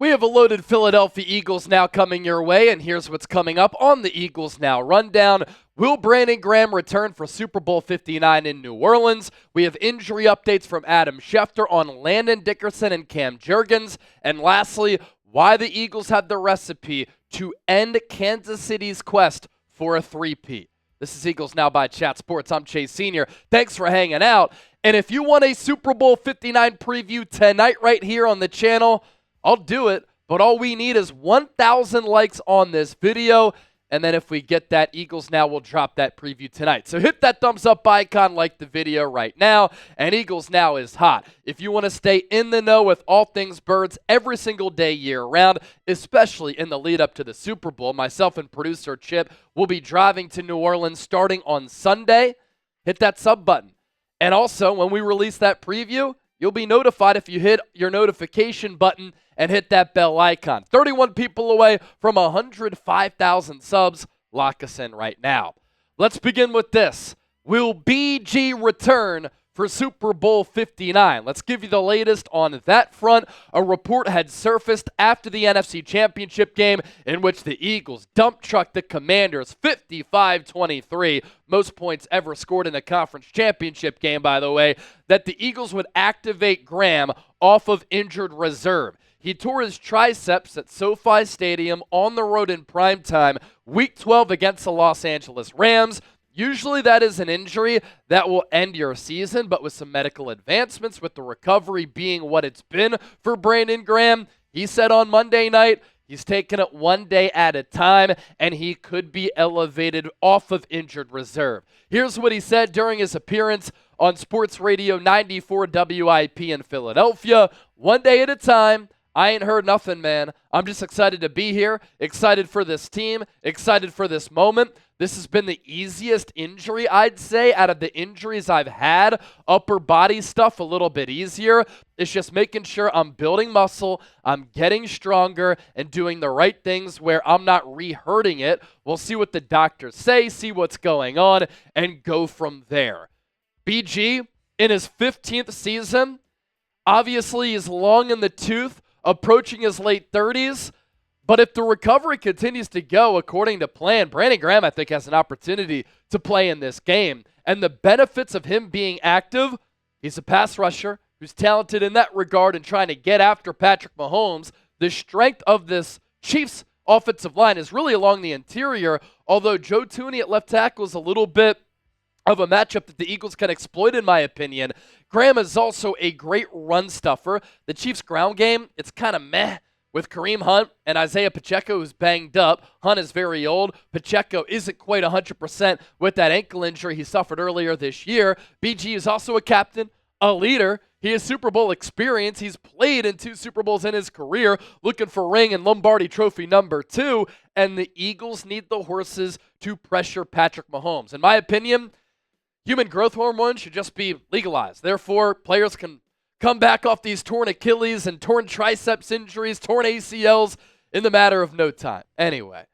We have a loaded Philadelphia Eagles Now coming your way, and here's what's coming up on the Eagles Now Rundown. Will Brandon Graham return for Super Bowl 59 in New Orleans? We have injury updates from Adam Schefter on Landon Dickerson and Cam Jurgens. And lastly, why the Eagles have the recipe to end Kansas City's quest for a three-peat. This is Eagles Now by Chat Sports. I'm Chase Sr. Thanks for hanging out. And if you want a Super Bowl 59 preview tonight right here on the channel, I'll do it, but all we need is 1,000 likes on this video, and then if we get that, Eagles Now will drop that preview tonight. So hit that thumbs up icon, like the video right now, and Eagles Now is hot. If you want to stay in the know with all things birds every single day year-round, especially in the lead-up to the Super Bowl, myself and producer Chip will be driving to New Orleans starting on Sunday. Hit that sub button. And also, when we release that preview, you'll be notified if you hit your notification button and hit that bell icon. 31 people away from 105,000 subs. Lock us in right now. Let's begin with this. Will BG return for Super Bowl 59? Let's give you the latest on that front. A report had surfaced after the NFC Championship game in which the Eagles dump trucked the Commanders 55-23. Most points ever scored in a conference championship game, by the way, that the Eagles would activate Graham off of injured reserve. He tore his triceps at SoFi Stadium on the road in primetime, Week 12 against the Los Angeles Rams. Usually that is an injury that will end your season, but with some medical advancements, with the recovery being what it's been for Brandon Graham, he said on Monday night he's taking it one day at a time, and he could be elevated off of injured reserve. Here's what he said during his appearance on Sports Radio 94 WIP in Philadelphia. One day at a time. I ain't heard nothing, man. I'm just excited to be here, excited for this team, excited for this moment. This has been the easiest injury, I'd say, out of the injuries I've had. Upper body stuff, a little bit easier. It's just making sure I'm building muscle, I'm getting stronger, and doing the right things where I'm not re-hurting it. We'll see what the doctors say, see what's going on, and go from there. BG, in his 15th season, obviously is long in the tooth, approaching his late 30s, but if the recovery continues to go according to plan, Brandon Graham, I think, has an opportunity to play in this game. And the benefits of him being active, he's a pass rusher who's talented in that regard and trying to get after Patrick Mahomes. The strength of this Chiefs offensive line is really along the interior, although Joe Thuney at left tackle is a little bit of a matchup that the Eagles can exploit, in my opinion. Graham is also a great run stuffer. The Chiefs' ground game, it's kind of meh with Kareem Hunt and Isaiah Pacheco, who's banged up. Hunt is very old. Pacheco isn't quite 100% with that ankle injury he suffered earlier this year. BG is also a captain, a leader. He has Super Bowl experience. He's played in 2 Super Bowls in his career, looking for ring and Lombardi Trophy number 2. And the Eagles need the horses to pressure Patrick Mahomes. In my opinion, human growth hormone should just be legalized. Therefore, players can come back off these torn Achilles and torn triceps injuries, torn ACLs in the matter of no time. Anyway,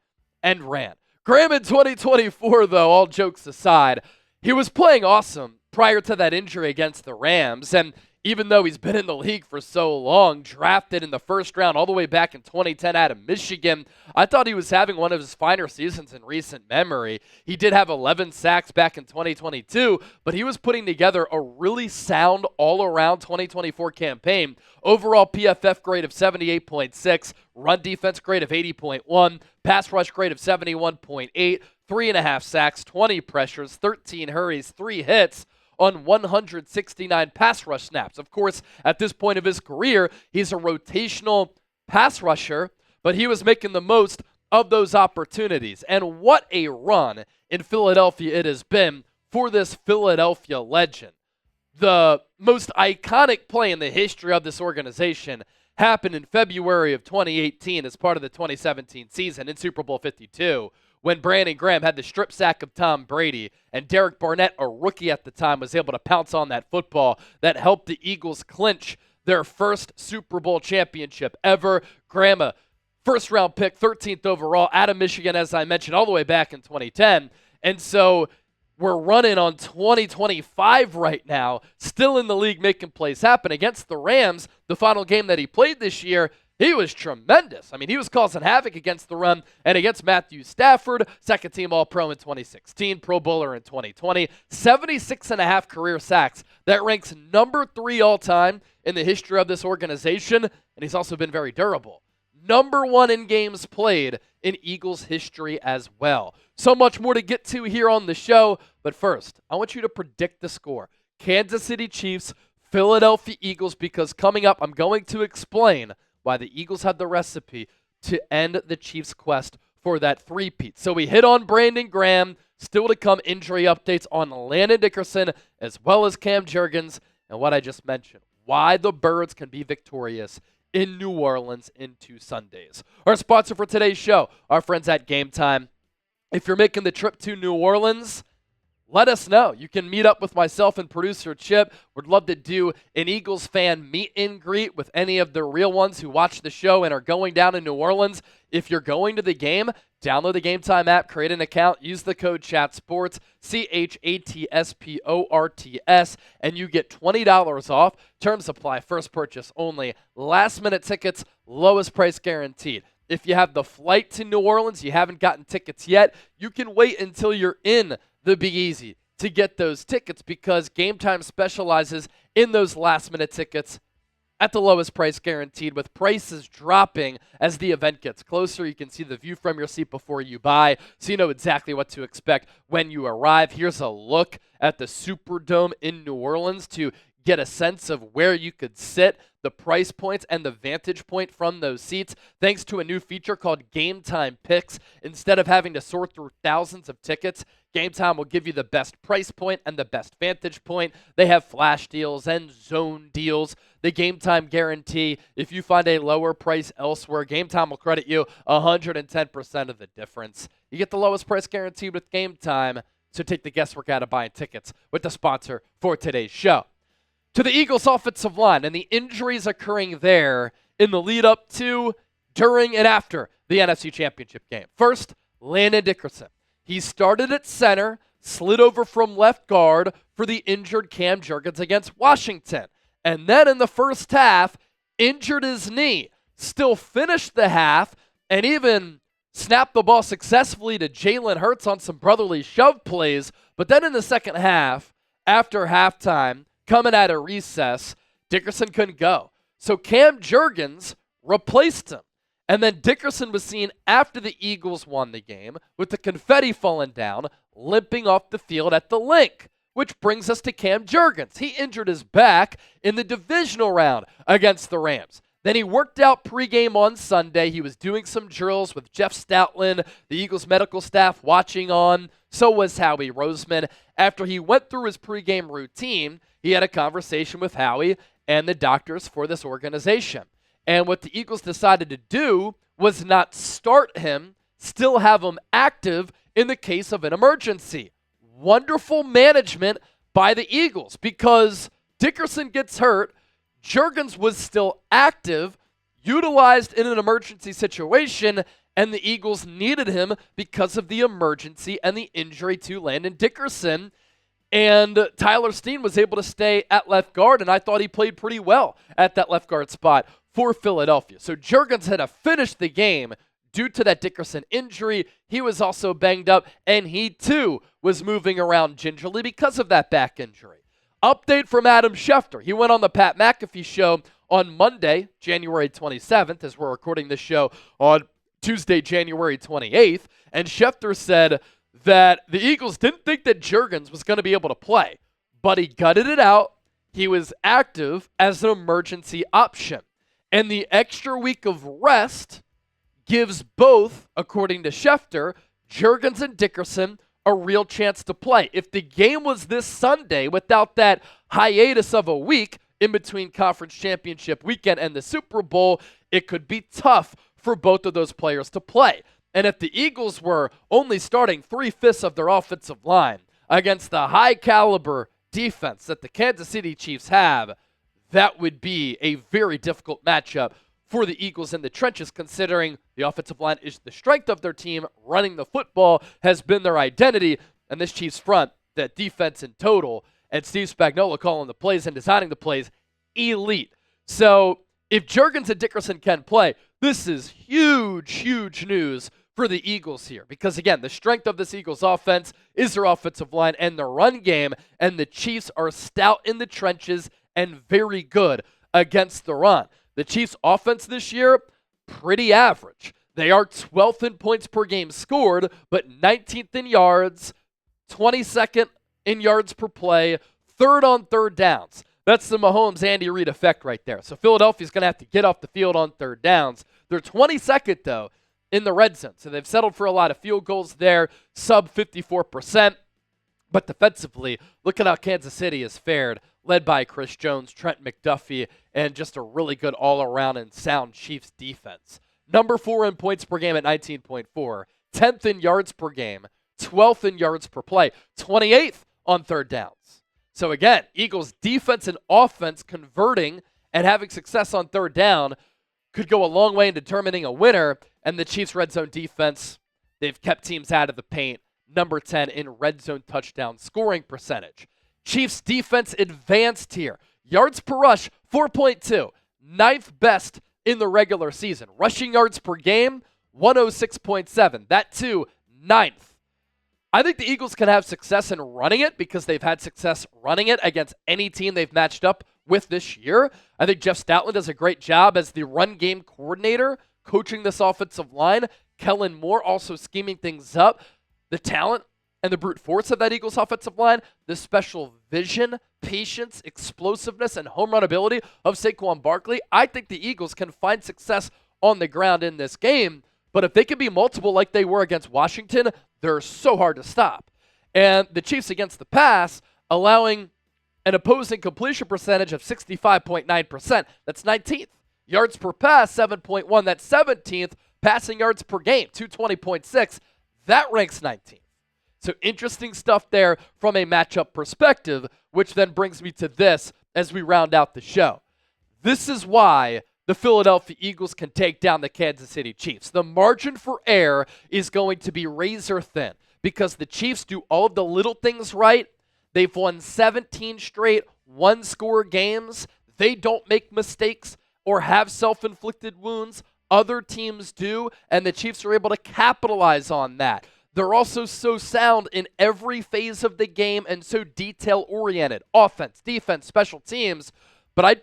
and ran. Graham in 2024, though, all jokes aside, he was playing awesome prior to that injury against the Rams. And even though he's been in the league for so long, drafted in the first round all the way back in 2010 out of Michigan, I thought he was having one of his finer seasons in recent memory. He did have 11 sacks back in 2022, but he was putting together a really sound all-around 2024 campaign. Overall PFF grade of 78.6, run defense grade of 80.1, pass rush grade of 71.8, 3.5 sacks, 20 pressures, 13 hurries, 3 hits, on 169 pass rush snaps. Of course, at this point of his career, he's a rotational pass rusher, but he was making the most of those opportunities. And what a run in Philadelphia it has been for this Philadelphia legend. The most iconic play in the history of this organization happened in February of 2018 as part of the 2017 season in Super Bowl 52. When Brandon Graham had the strip sack of Tom Brady, and Derek Barnett, a rookie at the time, was able to pounce on that football that helped the Eagles clinch their first Super Bowl championship ever. Graham, a first-round pick, 13th overall, out of Michigan, as I mentioned, all the way back in 2010. And so we're running on 2025 right now, still in the league making plays happen. Against the Rams, the final game that he played this year, He was tremendous. I mean, he was causing havoc against the run and against Matthew Stafford, second-team All-Pro in 2016, Pro Bowler in 2020, 76.5 career sacks. That ranks number 3 all-time in the history of this organization, and he's also been very durable. Number 1 in games played in Eagles history as well. So much more to get to here on the show, but first, I want you to predict the score. Kansas City Chiefs, Philadelphia Eagles, because coming up, I'm going to explain why the Eagles had the recipe to end the Chiefs' quest for that three-peat. So we hit on Brandon Graham, still to come injury updates on Landon Dickerson, as well as Cam Jurgens, and what I just mentioned, why the Birds can be victorious in New Orleans in 2 Sundays. Our sponsor for today's show, our friends at GameTime. If you're making the trip to New Orleans, let us know. You can meet up with myself and producer Chip. Would love to do an Eagles fan meet and greet with any of the real ones who watch the show and are going down in New Orleans. If you're going to the game, download the GameTime app, create an account, use the code CHATSPORTS, CHATSPORTS, and you get $20 off. Terms apply, first purchase only. Last-minute tickets, lowest price guaranteed. If you have the flight to New Orleans, you haven't gotten tickets yet, you can wait until you're in the Big Easy to get those tickets because GameTime specializes in those last-minute tickets at the lowest price guaranteed, with prices dropping as the event gets closer. You can see the view from your seat before you buy, so you know exactly what to expect when you arrive. Here's a look at the Superdome in New Orleans to get a sense of where you could sit, the price points, and the vantage point from those seats, thanks to a new feature called GameTime Picks. Instead of having to sort through thousands of tickets, GameTime will give you the best price point and the best vantage point. They have flash deals and zone deals. The GameTime guarantee, if you find a lower price elsewhere, GameTime will credit you 110% of the difference. You get the lowest price guaranteed with GameTime, so take the guesswork out of buying tickets with the sponsor for today's show. To the Eagles' offensive line and the injuries occurring there in the lead up to, during, and after the NFC Championship game. First, Landon Dickerson. He started at center, slid over from left guard for the injured Cam Jurgens against Washington. And then in the first half, injured his knee. Still finished the half and even snapped the ball successfully to Jalen Hurts on some brotherly shove plays. But then in the second half, after halftime, coming at a recess, Dickerson couldn't go. So Cam Jurgens replaced him. And then Dickerson was seen after the Eagles won the game with the confetti falling down, limping off the field at the link. Which brings us to Cam Jurgens. He injured his back in the divisional round against the Rams. Then he worked out pregame on Sunday. He was doing some drills with Jeff Stoutland, the Eagles medical staff watching on. So was Howie Roseman. After he went through his pregame routine, he had a conversation with Howie and the doctors for this organization. And what the Eagles decided to do was not start him, still have him active in the case of an emergency. Wonderful management by the Eagles because Dickerson gets hurt, Jurgens was still active, utilized in an emergency situation, and the Eagles needed him because of the emergency and the injury to Landon Dickerson. And Tyler Steen was able to stay at left guard, and I thought he played pretty well at that left guard spot for Philadelphia. So Jurgens had to finish the game due to that Dickerson injury. He was also banged up, and he too was moving around gingerly because of that back injury. Update from Adam Schefter. He went on the Pat McAfee Show on Monday, January 27th, as we're recording this show on Tuesday, January 28th, and Schefter said that the Eagles didn't think that Jurgens was going to be able to play, but he gutted it out. He was active as an emergency option. And the extra week of rest gives both, according to Schefter, Jurgens and Dickerson a real chance to play. If the game was this Sunday without that hiatus of a week in between Conference Championship weekend and the Super Bowl, it could be tough for both of those players to play. And if the Eagles were only starting 3/5 of their offensive line against the high-caliber defense that the Kansas City Chiefs have, that would be a very difficult matchup for the Eagles in the trenches, considering the offensive line is the strength of their team. Running the football has been their identity, and this Chiefs front, that defense in total, and Steve Spagnuolo calling the plays and designing the plays, elite. So If Jurgens and Dickerson can play, this is huge, huge news for the Eagles here. Because again, the strength of this Eagles offense is their offensive line and their run game, and the Chiefs are stout in the trenches and very good against the run. The Chiefs' offense this year, pretty average. They are 12th in points per game scored, but 19th in yards, 22nd in yards per play, 3rd on third downs. That's the Mahomes, Andy Reid effect right there. So Philadelphia's going to have to get off the field on third downs. They're 22nd, though, in the red zone. So they've settled for a lot of field goals there, sub 54%. But defensively, look at how Kansas City has fared, led by Chris Jones, Trent McDuffie, and just a really good all-around and sound Chiefs defense. Number 4 in points per game at 19.4, 10th in yards per game, 12th in yards per play, 28th on third downs. So again, Eagles defense and offense converting and having success on third down could go a long way in determining a winner. And the Chiefs' red zone defense, they've kept teams out of the paint. Number 10 in red zone touchdown scoring percentage. Chiefs defense advanced here. Yards per rush, 4.2. 9th best in the regular season. Rushing yards per game, 106.7. That too, 9th. I think the Eagles can have success in running it because they've had success running it against any team they've matched up with this year. I think Jeff Stoutland does a great job as the run game coordinator, coaching this offensive line. Kellen Moore also scheming things up. The talent and the brute force of that Eagles offensive line, the special vision, patience, explosiveness, and home run ability of Saquon Barkley. I think the Eagles can find success on the ground in this game. But if they can be multiple like they were against Washington, they're so hard to stop. And the Chiefs against the pass, allowing an opposing completion percentage of 65.9%. That's 19th. Yards per pass, 7.1. That's 17th. Passing yards per game, 220.6. That ranks 19th. So interesting stuff there from a matchup perspective, which then brings me to this as we round out the show. This is why the Philadelphia Eagles can take down the Kansas City Chiefs. The margin for error is going to be razor thin because the Chiefs do all of the little things right. They've won 17 straight one-score games. They don't make mistakes or have self-inflicted wounds. Other teams do, and the Chiefs are able to capitalize on that. They're also so sound in every phase of the game and so detail-oriented. Offense, defense, special teams. But I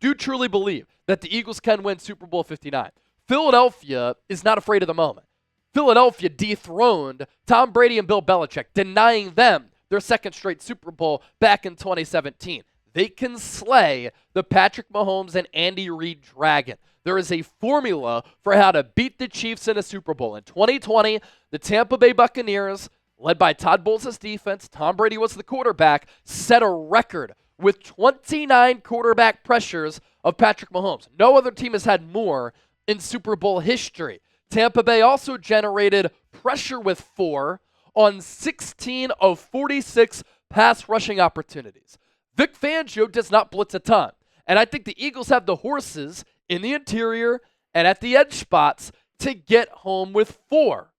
do truly believe that the Eagles can win Super Bowl 59. Philadelphia is not afraid of the moment. Philadelphia dethroned Tom Brady and Bill Belichick, denying them their second straight Super Bowl back in 2017. They can slay the Patrick Mahomes and Andy Reid dragon. There is a formula for how to beat the Chiefs in a Super Bowl. In 2020, the Tampa Bay Buccaneers, led by Todd Bowles' defense, Tom Brady was the quarterback, set a record with 29 quarterback pressures of Patrick Mahomes. No other team has had more in Super Bowl history. Tampa Bay also generated pressure with 4 on 16 of 46 pass rushing opportunities. Vic Fangio does not blitz a ton, and I think the Eagles have the horses in the interior and at the edge spots to get home with 4.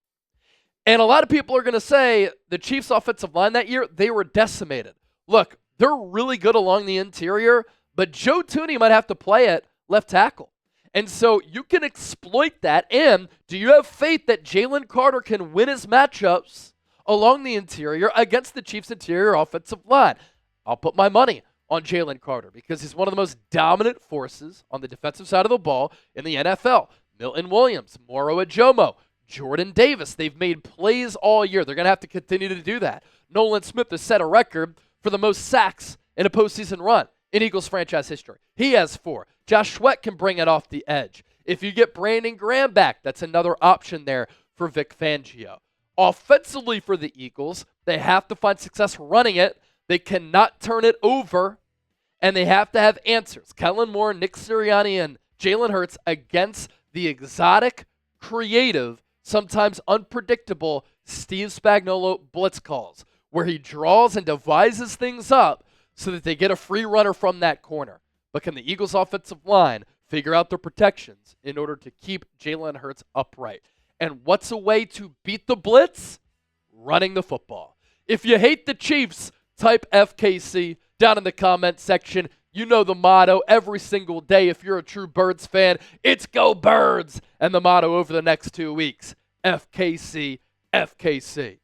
And a lot of people are going to say the Chiefs' offensive line that year, they were decimated. Look, they're really good along the interior, but Joe Thuney might have to play at left tackle. And so you can exploit that. And do you have faith that Jalen Carter can win his matchups along the interior against the Chiefs' interior offensive line? I'll put my money on Jalen Carter because he's one of the most dominant forces on the defensive side of the ball in the NFL. Milton Williams, Moro Ajomo, Jordan Davis. They've made plays all year. They're going to have to continue to do that. Nolan Smith has set a record for the most sacks in a postseason run in Eagles franchise history. He has 4. Josh Sweat can bring it off the edge. If you get Brandon Graham back, that's another option there for Vic Fangio. Offensively for the Eagles, they have to find success running it. They cannot turn it over, and they have to have answers. Kellen Moore, Nick Sirianni, and Jalen Hurts against the exotic, creative, sometimes unpredictable Steve Spagnuolo blitz calls, where he draws and devises things up so that they get a free runner from that corner. But can the Eagles' offensive line figure out their protections in order to keep Jalen Hurts upright? And what's a way to beat the blitz? Running the football. If you hate the Chiefs, type FKC down in the comment section. You know the motto every single day if you're a true Birds fan. It's Go Birds! And the motto over the next 2 weeks, FKC, FKC.